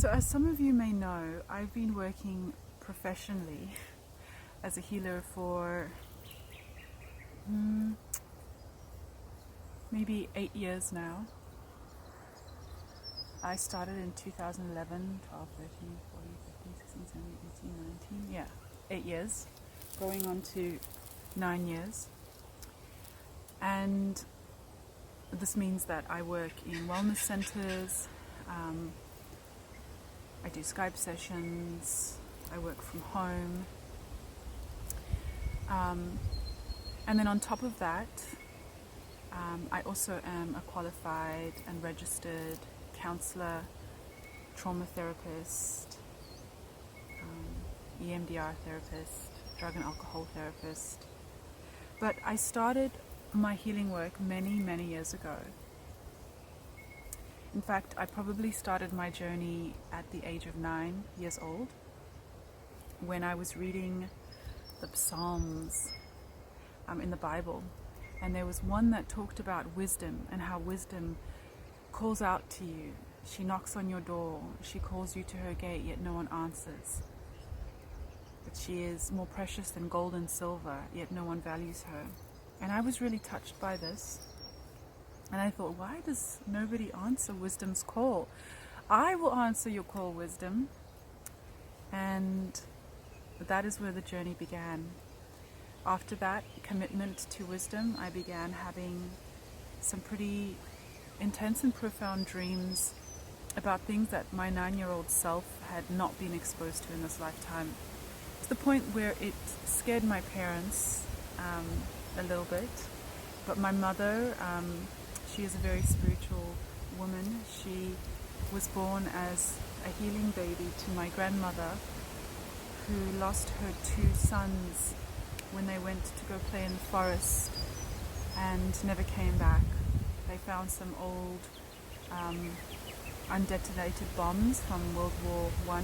So as some of you may know, I've been working professionally as a healer for maybe 8 years now. I started in 2011, 12, 13, 14, 15, 16, 17, 18, 19, yeah, 8 years, going on to 9 years. And this means that I work in wellness centers, I do Skype sessions, I work from home. And then on top of that, I also am a qualified and registered counselor, trauma therapist, EMDR therapist, drug and alcohol therapist. But I started my healing work many, many years ago. In fact, I probably started my journey at the age of 9 years old when I was reading the Psalms in the Bible. And there was one that talked about wisdom and how wisdom calls out to you. She knocks on your door. She calls you to her gate, yet no one answers. But she is more precious than gold and silver, yet no one values her. And I was really touched by this. And I thought, why does nobody answer wisdom's call? I will answer your call, wisdom. And that is where the journey began. After that commitment to wisdom, I began having some pretty intense and profound dreams about things that my 9-year-old self had not been exposed to in this lifetime. To the point where it scared my parents a little bit. But my mother, she is a very spiritual woman. She was born as a healing baby to my grandmother, who lost her 2 sons when they went to go play in the forest and never came back. They found some old undetonated bombs from World War I,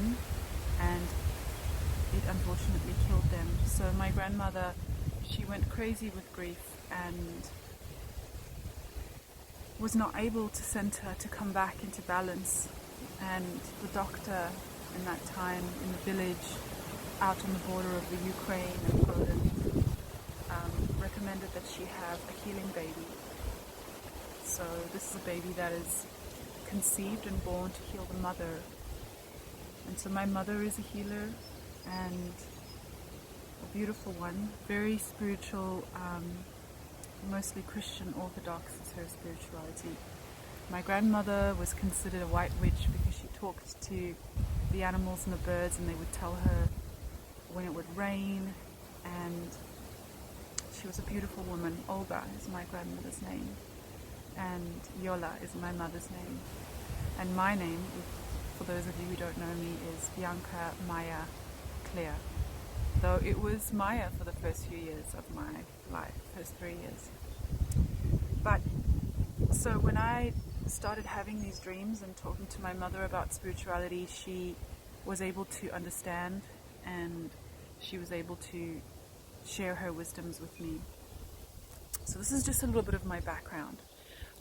and it unfortunately killed them. So my grandmother, she went crazy with grief and was not able to send her to come back into balance. And the doctor in that time in the village out on the border of the Ukraine and Poland recommended that she have a healing baby. So this is a baby that is conceived and born to heal the mother. And so my mother is a healer, and a beautiful one, very spiritual, mostly Christian Orthodox is her spirituality. My grandmother was considered a white witch because she talked to the animals and the birds, and they would tell her when it would rain. And she was a beautiful woman. Olga is my grandmother's name, and Yola is my mother's name. And my name, for those of you who don't know me, is Bianca Maya Claire. Though it was Maya for the first few years of my life, first 3 years. But so when I started having these dreams and talking to my mother about spirituality, she was able to understand, and she was able to share her wisdoms with me. So this is just a little bit of my background.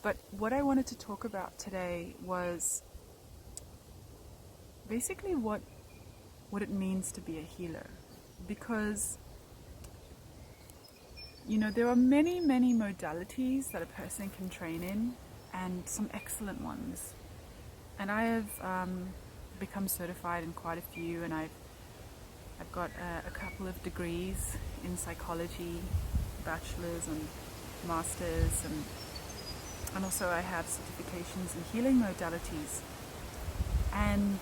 But what I wanted to talk about today was basically what it means to be a healer. Because, you know, there are many, many modalities that a person can train in, and some excellent ones. And I have become certified in quite a few, and I've got a couple of degrees in psychology, bachelor's and master's, and also I have certifications in healing modalities. And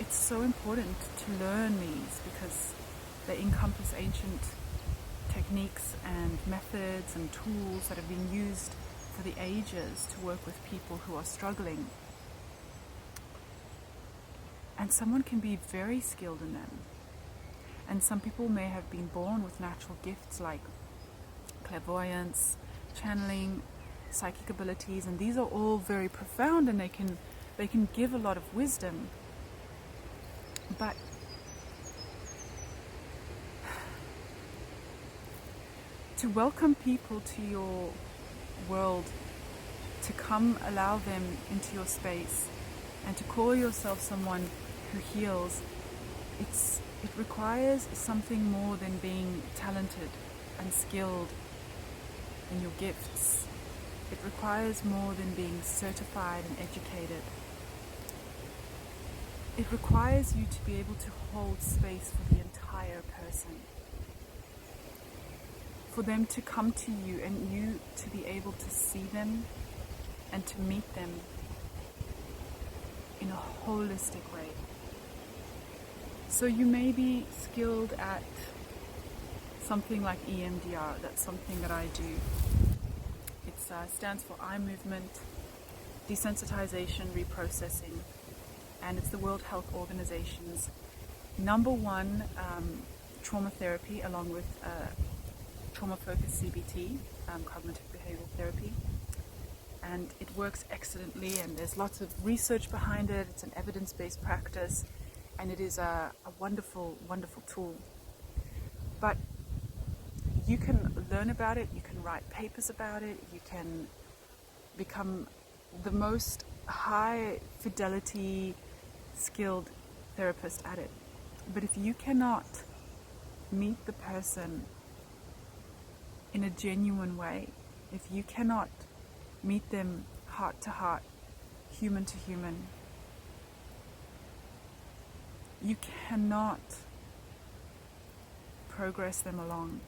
it's so important to learn these because they encompass ancient techniques and methods and tools that have been used for the ages to work with people who are struggling. And someone can be very skilled in them. And some people may have been born with natural gifts like clairvoyance, channeling, psychic abilities, and these are all very profound, and they can give a lot of wisdom. But to welcome people to your world, to come allow them into your space, And to call yourself someone who heals, it requires something more than being talented and skilled in your gifts. It requires more than being certified and educated. It requires you to be able to hold space for the entire person. For them to come to you and you to be able to see them and to meet them in a holistic way. So you may be skilled at something like EMDR. That's something that I do. It stands for eye movement, desensitization, reprocessing, and it's the World Health Organization's #1 trauma therapy, along with trauma-focused CBT, cognitive behavioral therapy. And it works excellently, and there's lots of research behind it. It's an evidence-based practice, and it is a wonderful, wonderful tool. But you can learn about it, you can write papers about it, you can become the most high fidelity skilled therapist at it. But if you cannot meet the person in a genuine way, if you cannot meet them heart to heart, human to human, you cannot progress them along.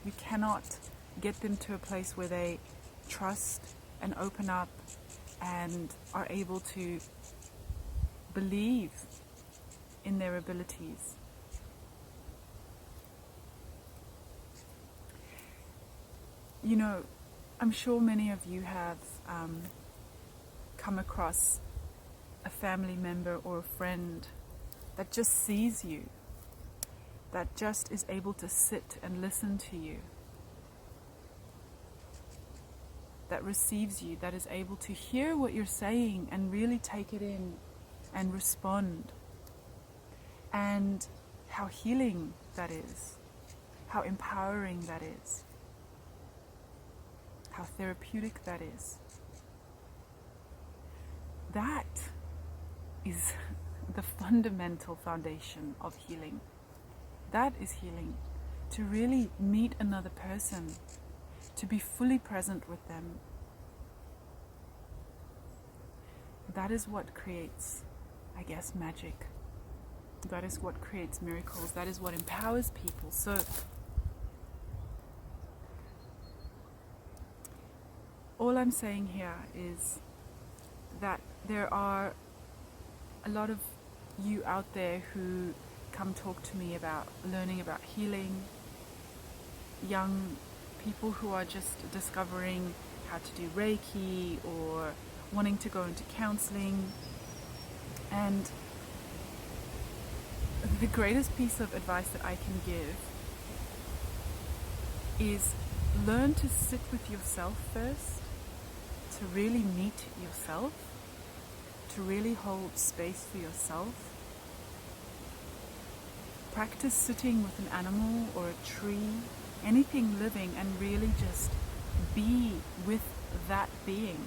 You cannot get them to a place where they trust and open up and are able to believe in their abilities. You know, I'm sure many of you have come across a family member or a friend that just sees you, that just is able to sit and listen to you, that receives you, that is able to hear what you're saying and really take it in and respond. And how healing that is, how empowering that is, how therapeutic that is. That is the fundamental foundation of healing. That is healing. To really meet another person, to be fully present with them. That is what creates, I guess, magic. That is what creates miracles. That is what empowers people. So all I'm saying here is that there are a lot of you out there who come talk to me about learning about healing, young people who are just discovering how to do Reiki or wanting to go into counseling. And the greatest piece of advice that I can give is learn to sit with yourself first, to really meet yourself, to really hold space for yourself. Practice sitting with an animal or a tree, anything living, and really just be with that being.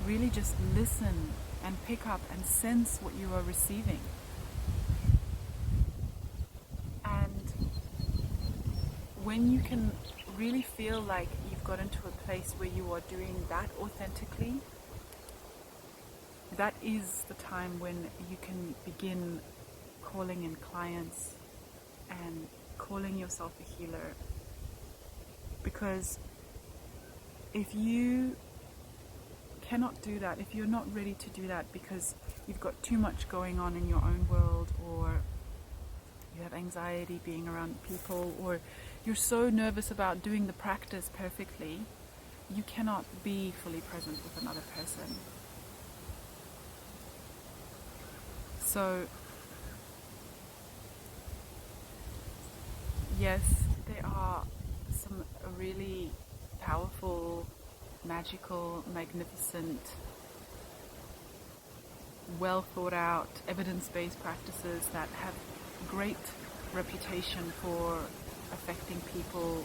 Really just listen and pick up and sense what you are receiving. And when you can really feel like you've got into a place where you are doing that authentically, that is the time when you can begin calling in clients and calling yourself a healer. Because if you cannot do that, if you're not ready to do that because you've got too much going on in your own world, or you have anxiety being around people, or you're so nervous about doing the practice perfectly, you cannot be fully present with another person. So yes, there are some really powerful, magical, magnificent, well thought out, evidence-based practices that have great reputation for affecting people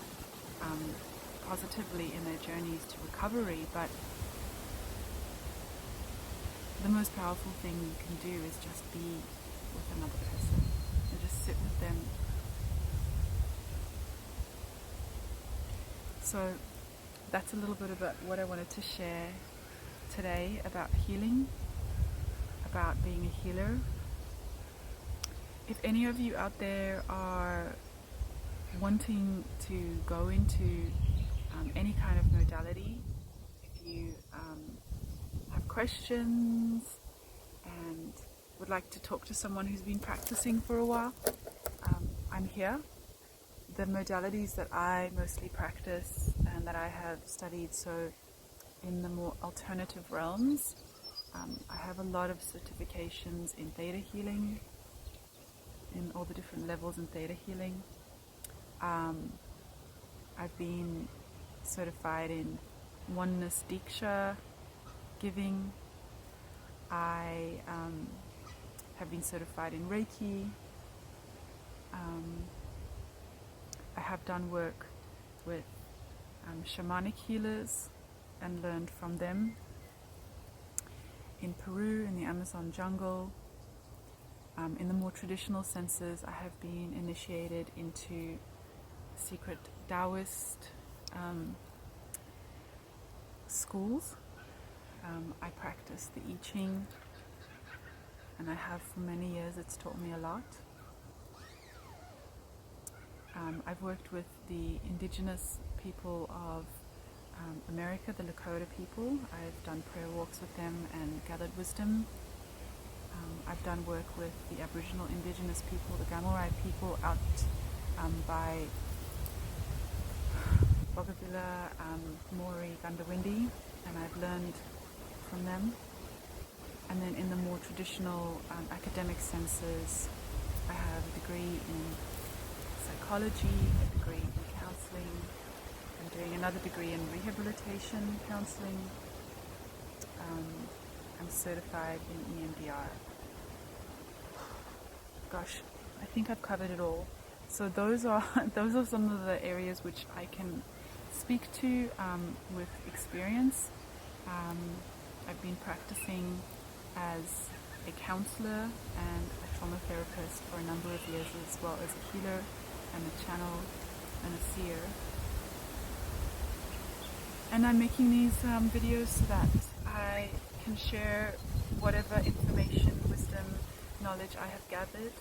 positively in their journeys to recovery. But the most powerful thing you can do is just be with another person and just sit with them. So that's a little bit about what I wanted to share today about healing, about being a healer. If any of you out there are wanting to go into any kind of modality, if you have questions and would like to talk to someone who's been practicing for a while, I'm here. The modalities that I mostly practice and that I have studied, so in the more alternative realms, I have a lot of certifications in theta healing, in all the different levels in theta healing. I've been certified in oneness Diksha giving. I have been certified in Reiki. I have done work with shamanic healers and learned from them in Peru, in the Amazon jungle. In the more traditional senses, I have been initiated into secret Taoist schools. I practice the I Ching, and I have for many years. It's taught me a lot. I've worked with the indigenous people of America, the Lakota people. I've done prayer walks with them and gathered wisdom. I've done work with the Aboriginal indigenous people, the Gamurai people out by Bogabilla, Maori, Gundawindi, and I've learned from them. And then in the more traditional academic senses, I have a degree in psychology, a degree in counseling. I'm doing another degree in rehabilitation counseling. I'm certified in EMDR. Gosh, I think I've covered it all. So those are some of the areas which I can speak to with experience. I've been practicing as a counselor and a trauma therapist for a number of years, as well as a healer and a channel and a seer. And I'm making these videos so that I can share whatever information, wisdom, knowledge I have gathered.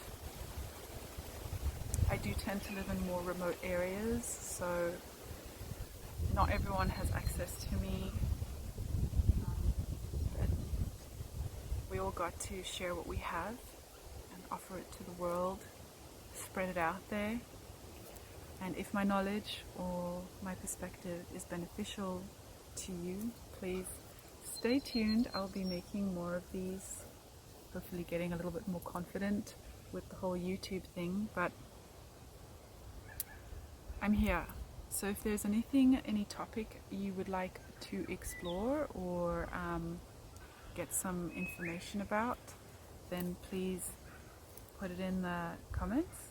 I do tend to live in more remote areas, so not everyone has access to me. But we all got to share what we have and offer it to the world, spread it out there. And if my knowledge or my perspective is beneficial to you, please stay tuned. I'll be making more of these, hopefully getting a little bit more confident with the whole YouTube thing, but I'm here. So if there's anything, any topic you would like to explore or get some information about, then please put it in the comments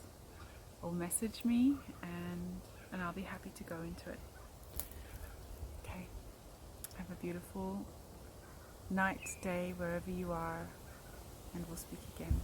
or message me, and I'll be happy to go into it. Okay, have a beautiful night, day, wherever you are, and we'll speak again.